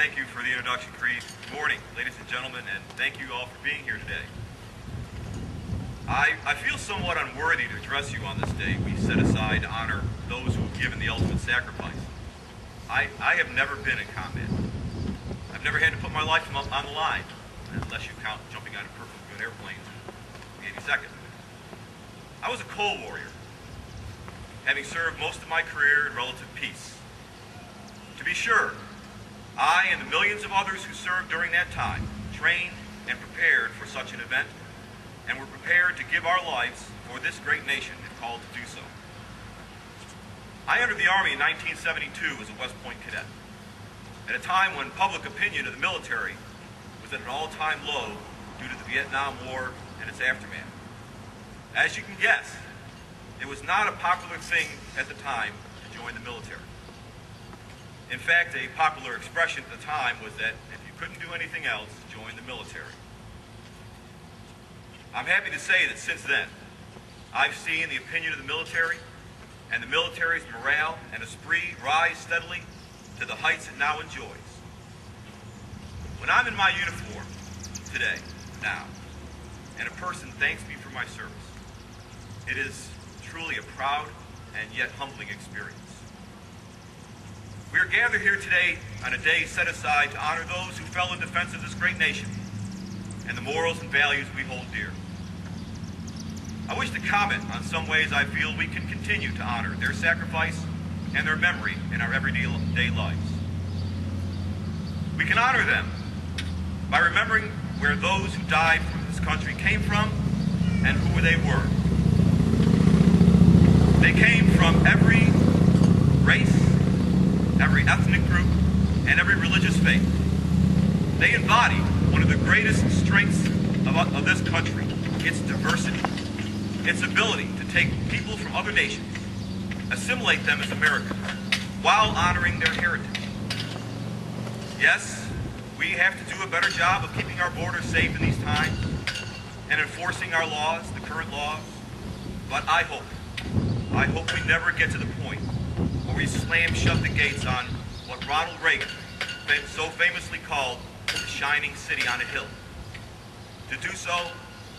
Thank you for the introduction, Creed. Good morning, ladies and gentlemen, and thank you all for being here today. I feel somewhat unworthy to address you on this day we set aside to honor those who have given the ultimate sacrifice. I have never been in combat. I've never had to put my life on the line, unless you count jumping out of perfectly good airplanes in the 82nd. I was a coal warrior, having served most of my career in relative peace. To be sure, I and the millions of others who served during that time trained and prepared for such an event, and were prepared to give our lives for this great nation if called to do so. I entered the Army in 1972 as a West Point cadet, at a time when public opinion of the military was at an all-time low due to the Vietnam War and its aftermath. As you can guess, it was not a popular thing at the time to join the military. In fact, a popular expression at the time was that if you couldn't do anything else, join the military. I'm happy to say that since then, I've seen the opinion of the military and the military's morale and esprit rise steadily to the heights it now enjoys. When I'm in my uniform today, now, and a person thanks me for my service, it is truly a proud and yet humbling experience. We are gathered here today on a day set aside to honor those who fell in defense of this great nation and the morals and values we hold dear. I wish to comment on some ways I feel we can continue to honor their sacrifice and their memory in our everyday lives. We can honor them by remembering where those who died for this country came from and who they were. They came from every race, every ethnic group, and every religious faith. They embody one of the greatest strengths of this country, its diversity, its ability to take people from other nations, assimilate them as Americans, while honoring their heritage. Yes, we have to do a better job of keeping our borders safe in these times and enforcing our laws, the current laws, but I hope we never get to the point where we slam shut the gates on what Ronald Reagan so famously called the shining city on a hill. To do so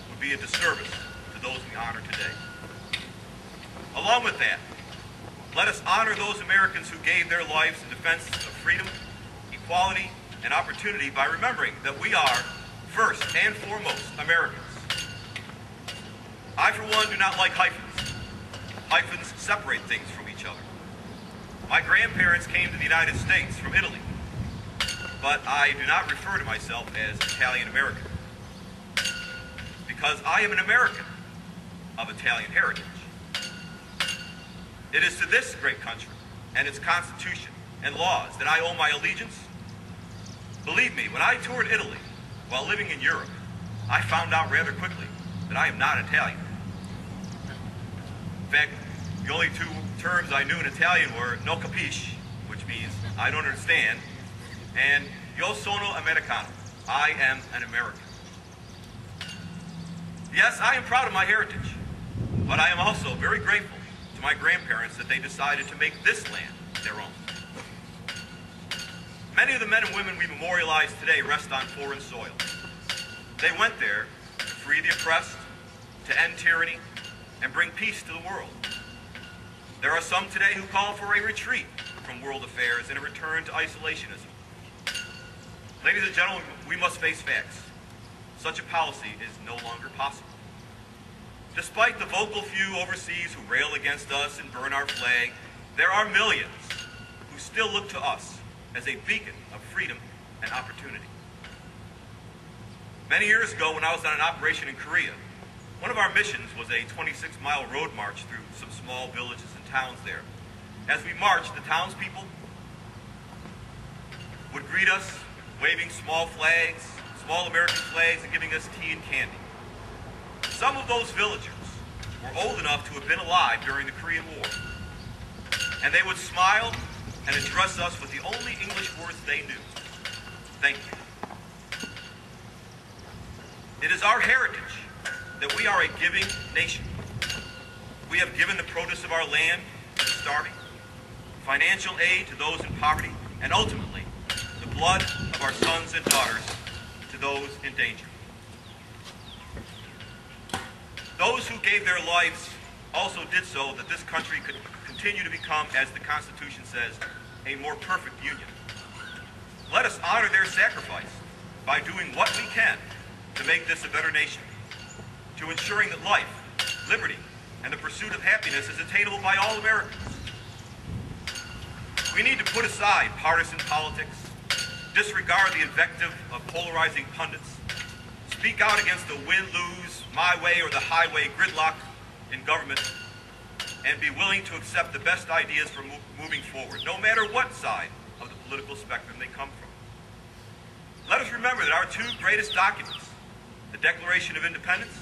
would be a disservice to those we honor today. Along with that, let us honor those Americans who gave their lives in defense of freedom, equality, and opportunity by remembering that we are, first and foremost, Americans. I, for one, do not like hyphens. Hyphens separate things from each other. My grandparents came to the United States from Italy, but I do not refer to myself as Italian-American, because I am an American of Italian heritage. It is to this great country and its constitution and laws that I owe my allegiance. Believe me, when I toured Italy while living in Europe, I found out rather quickly that I am not Italian. In fact, the only two terms I knew in Italian were no capisci, which means I don't understand, and io sono americano, I am an American. Yes, I am proud of my heritage, but I am also very grateful to my grandparents that they decided to make this land their own. Many of the men and women we memorialize today rest on foreign soil. They went there to free the oppressed, to end tyranny, and bring peace to the world. There are some today who call for a retreat from world affairs and a return to isolationism. Ladies and gentlemen, we must face facts. Such a policy is no longer possible. Despite the vocal few overseas who rail against us and burn our flag, there are millions who still look to us as a beacon of freedom and opportunity. Many years ago, when I was on an operation in Korea, one of our missions was a 26-mile road march through some small villages and towns there. As we marched, the townspeople would greet us, waving small flags, small American flags, and giving us tea and candy. Some of those villagers were old enough to have been alive during the Korean War, and they would smile and address us with the only English words they knew: thank you. It is our heritage that we are a giving nation. We have given the produce of our land to the starving, financial aid to those in poverty, and ultimately, the blood of our sons and daughters to those in danger. Those who gave their lives also did so that this country could continue to become, as the Constitution says, a more perfect union. Let us honor their sacrifice by doing what we can to make this a better nation, to ensuring that life, liberty, and the pursuit of happiness is attainable by all Americans. We need to put aside partisan politics, disregard the invective of polarizing pundits, speak out against the win-lose, my way or the highway gridlock in government, and be willing to accept the best ideas for moving forward, no matter what side of the political spectrum they come from. Let us remember that our two greatest documents, the Declaration of Independence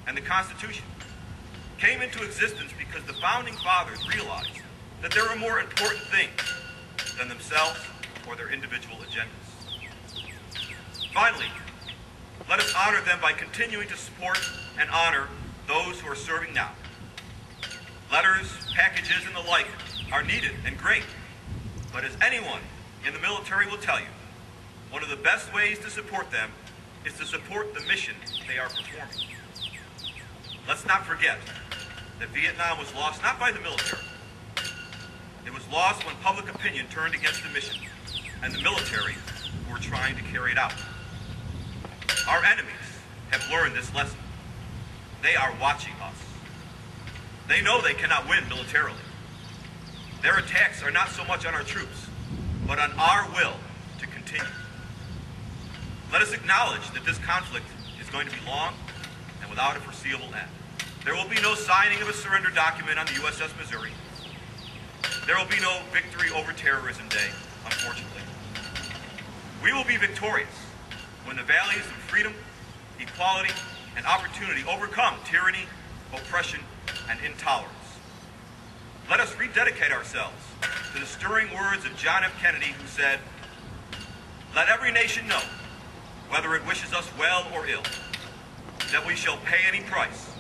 and the Constitution, came into existence because the Founding Fathers realized that there are more important things than themselves or their individual agendas. Finally, let us honor them by continuing to support and honor those who are serving now. Letters, packages, and the like are needed and great, but as anyone in the military will tell you, one of the best ways to support them is to support the mission they are performing. Let's not forget that Vietnam was lost not by the military. It was lost when public opinion turned against the mission and the military who were trying to carry it out. Our enemies have learned this lesson. They are watching us. They know they cannot win militarily. Their attacks are not so much on our troops, but on our will to continue. Let us acknowledge that this conflict is going to be long and without a foreseeable end. There will be no signing of a surrender document on the USS Missouri. There will be no victory over terrorism day, unfortunately. We will be victorious when the values of freedom, equality, and opportunity overcome tyranny, oppression, and intolerance. Let us rededicate ourselves to the stirring words of John F. Kennedy, who said, "Let every nation know, whether it wishes us well or ill, that we shall pay any price,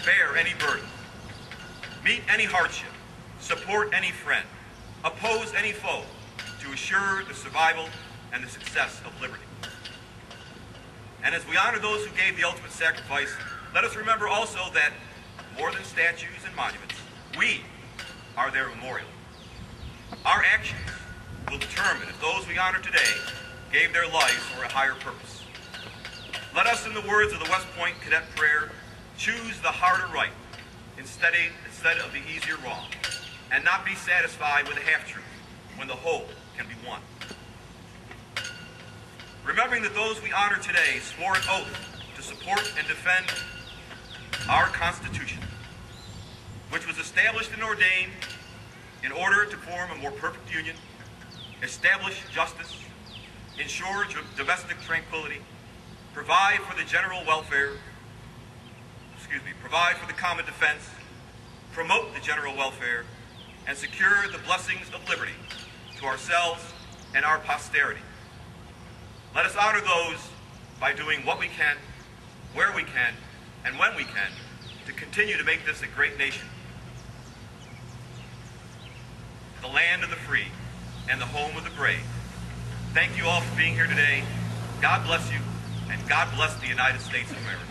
bear any burden, meet any hardship, support any friend, oppose any foe, to assure the survival and the success of liberty." And as we honor those who gave the ultimate sacrifice, let us remember also that, more than statues and monuments, we are their memorial. Our actions will determine if those we honor today gave their lives for a higher purpose. Let us, in the words of the West Point Cadet Prayer, choose the harder right instead of the easier wrong, and not be satisfied with a half-truth when the whole can be won. Remembering that those we honor today swore an oath to support and defend our Constitution, which was established and ordained in order to form a more perfect union, establish justice, ensure domestic tranquility, provide for the general welfare, provide for the common defense, promote the general welfare, and secure the blessings of liberty to ourselves and our posterity. Let us honor those by doing what we can, where we can, and when we can, to continue to make this a great nation, the land of the free and the home of the brave. Thank you all for being here today. God bless you, and God bless the United States of America.